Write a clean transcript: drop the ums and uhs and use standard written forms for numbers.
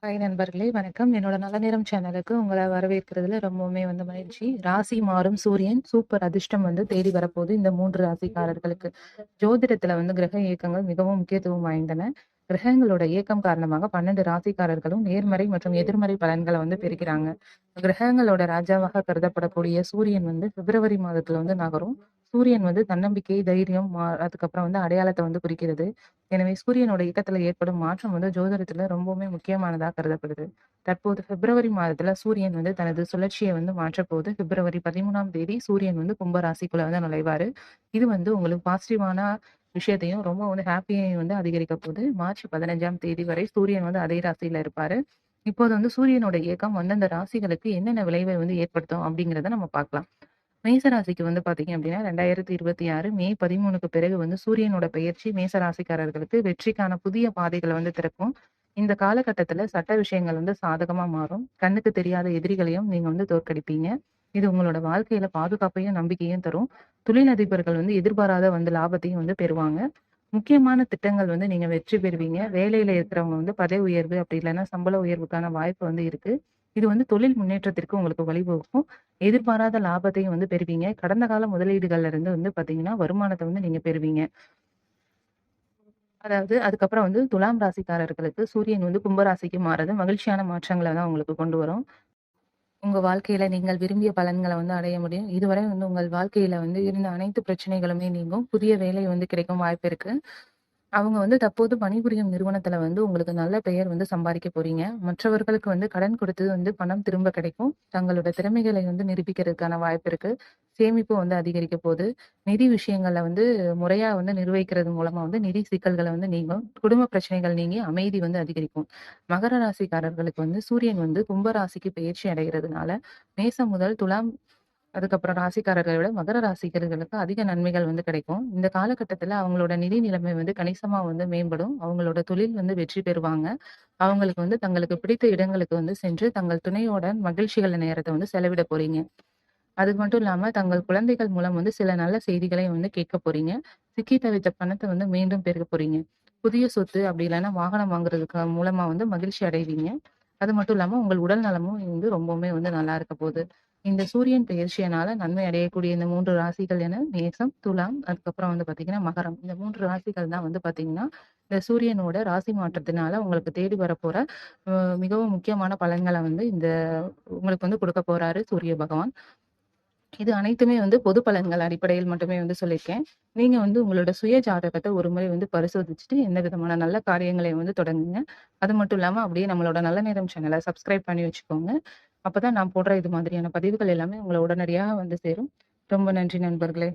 Hi நண்பர்களே! வணக்கம். என்னோட நலநேரம் சேனலுக்கு உங்கள வரவேற்கிறதுல ரொம்பவுமே மகிழ்ச்சி. ராசி மாறும் சூரியன் சூப்பர் அதிர்ஷ்டம் தேடி வரப்போது இந்த 3 ராசிக்காரர்களுக்கு. ஜோதிடத்துல கிரக இயக்கங்கள் மிகவும் முக்கியத்துவம் வாய்ந்தன. கிரகங்களோட இயக்கம் காரணமாக 12 ராசிக்காரர்களும் நேர்மறை மற்றும் எதிர்மறை பலன்கள பெறுகிறாங்க. கிரகங்களோட ராஜாவாக கருதப்படக்கூடிய சூரியன் பிப்ரவரி மாதத்துல நகரும். சூரியன் தன்னம்பிக்கை, தைரியம், அதுக்கப்புறம் அடையாளத்த குறிக்கிறது. எனவே சூரியனோட இயக்கத்துல ஏற்படும் மாற்றம் ஜோதிடத்துல ரொம்பவுமே முக்கியமானதா கருதப்படுது. தற்போது பிப்ரவரி மாதத்துல சூரியன் தனது சுழற்சியை மாற்றப்போகுது. பிப்ரவரி 13ஆம் தேதி சூரியன் கும்ப ராசிக்குள்ள நுழைவாரு. இது உங்களுக்கு பாசிட்டிவான விஷயத்தையும் ரொம்ப ஹாப்பியையும் அதிகரிக்க போகுது. மார்ச் 15ஆம் தேதி வரை சூரியன் அதே ராசியில இருப்பாரு. இப்போது சூரியனோட இயக்கம் அந்தந்த ராசிகளுக்கு என்னென்ன விளைவை ஏற்படுத்தும் அப்படிங்கிறத நம்ம பார்க்கலாம். மேச ராசிக்கு பார்த்தீங்க அப்படின்னா 2026 மே 13க்கு பிறகு சூரியனோட பெயர்ச்சி மேச ராசிக்காரர்களுக்கு வெற்றிக்கான புதிய பாதைகளை திறக்கும். இந்த காலகட்டத்துல சட்ட விஷயங்கள் சாதகமா மாறும். கண்ணுக்கு தெரியாத எதிரிகளையும் நீங்க தோற்கடிப்பீங்க. இது உங்களோட வாழ்க்கையில பாதுகாப்பையும் நம்பிக்கையும் தரும். தொழிலதிபர்கள் எதிர்பாராத லாபத்தையும் பெறுவாங்க. முக்கியமான திட்டங்கள் நீங்க வெற்றி பெறுவீங்க. வேலையில இருக்கிறவங்க பதவி உயர்வு அப்படி இல்லைன்னா சம்பள உயர்வுக்கான வாய்ப்பு இருக்கு. இது தொழில் முன்னேற்றத்திற்கு உங்களுக்கு வழிவகுக்கும். எதிர்பாராத லாபத்தையும் பெறுவீங்க. கடந்த கால முதலீடுகள்ல இருந்து பார்த்தீங்கன்னா, வருமானத்த நீங்க பெறுவீங்க. அதாவது அதுக்கப்புறம் துலாம் ராசிக்காரர்களுக்கு சூரியன் கும்ப ராசிக்கு மாறது மகிழ்ச்சியான மாற்றங்கள தான் உங்களுக்கு கொண்டு வரும். உங்க வாழ்க்கையில நீங்கள் விரும்பிய பலன்கள அடைய முடியும். இதுவரை உங்கள் வாழ்க்கையில இருந்த அனைத்து பிரச்சனைகளுமே நீங்கும். புதிய வேலை கிடைக்கும் வாய்ப்பு இருக்கு. அவங்க தற்போது பணிபுரியும் நிறுவனத்துல உங்களுக்கு நல்ல பெயர் சம்பாதிக்க போறீங்க. மற்றவர்களுக்கு கடன் கொடுத்தது பணம் திரும்ப கிடைக்கும். தங்களோட திறமைகளை நிரூபிக்கிறதுக்கான வாய்ப்பு இருக்கு. சேமிப்பு அதிகரிக்க போகுது. நிதி விஷயங்கள்ல முறையா நிர்வகிக்கிறது மூலமா நிதி சிக்கல்கள நீங்கும். குடும்ப பிரச்சனைகள் நீங்கி அமைதி அதிகரிக்கும். மகர ராசிக்காரர்களுக்கு சூரியன் கும்ப ராசிக்கு பெயர்ச்சி அடைகிறதுனால, மேசம் முதல் துலாம் அதுக்கப்புறம் ராசிக்காரர்களை விட மகர ராசிக்காரர்களுக்கு அதிக நன்மைகள் கிடைக்கும். இந்த காலகட்டத்துல அவங்களோட நிதி நிலைமை கணிசமா மேம்படும். அவங்களோட தொழில் வெற்றி பெறுவாங்க. அவங்களுக்கு தங்களுக்கு பிடித்த இடங்களுக்கு சென்று தங்கள் துணையோட மகிழ்ச்சிகள் நேரத்த செலவிட போறீங்க. அது மட்டும் இல்லாம தங்கள் குழந்தைகள் மூலம் சில நல்ல செய்திகளை கேட்க போறீங்க. சிக்கி தவித்த பணத்த மீண்டும் பெருக்க போறீங்க. புதிய சொத்து அப்படி இல்லைன்னா வாகனம் வாங்குறதுக்கு மூலமா மகிழ்ச்சி அடைவீங்க. அது மட்டும் இல்லாம உங்கள் உடல் நலமும் ரொம்பவுமே நல்லா இருக்க போகுது. இந்த சூரியன் பெயர்ச்சியினால நன்மை அடையக்கூடிய இந்த 3 ராசிகள் என மேசம், துலாம், அதுக்கப்புறம் பார்த்தீங்கன்னா மகரம். இந்த 3 ராசிகள் தான் பார்த்தீங்கன்னா, இந்த சூரியனோட ராசி மாற்றத்தினால உங்களுக்கு தேடி வரப்போற அ மிகவும் முக்கியமான பலன்கள இந்த உங்களுக்கு குடுக்க போறாரு சூரிய பகவான். இது அனைத்துமே பொது பலன்கள் அடிப்படையில் மட்டுமே சொல்லியிருக்கேன். நீங்க உங்களோட சுய ஜாதகத்த ஒரு முறை பரிசோதிச்சுட்டு, எந்த விதமான நல்ல காரியங்களையும் தொடங்குங்க. அது மட்டும் இல்லாம அப்படியே நம்மளோட நல்ல நேரம் சேனல சப்ஸ்கிரைப் பண்ணி வச்சுக்கோங்க. அப்பதான் நான் போடுற இது மாதிரியான பதிவுகள் எல்லாமே உங்கள உடனடியா சேரும். ரொம்ப நன்றி நண்பர்களே!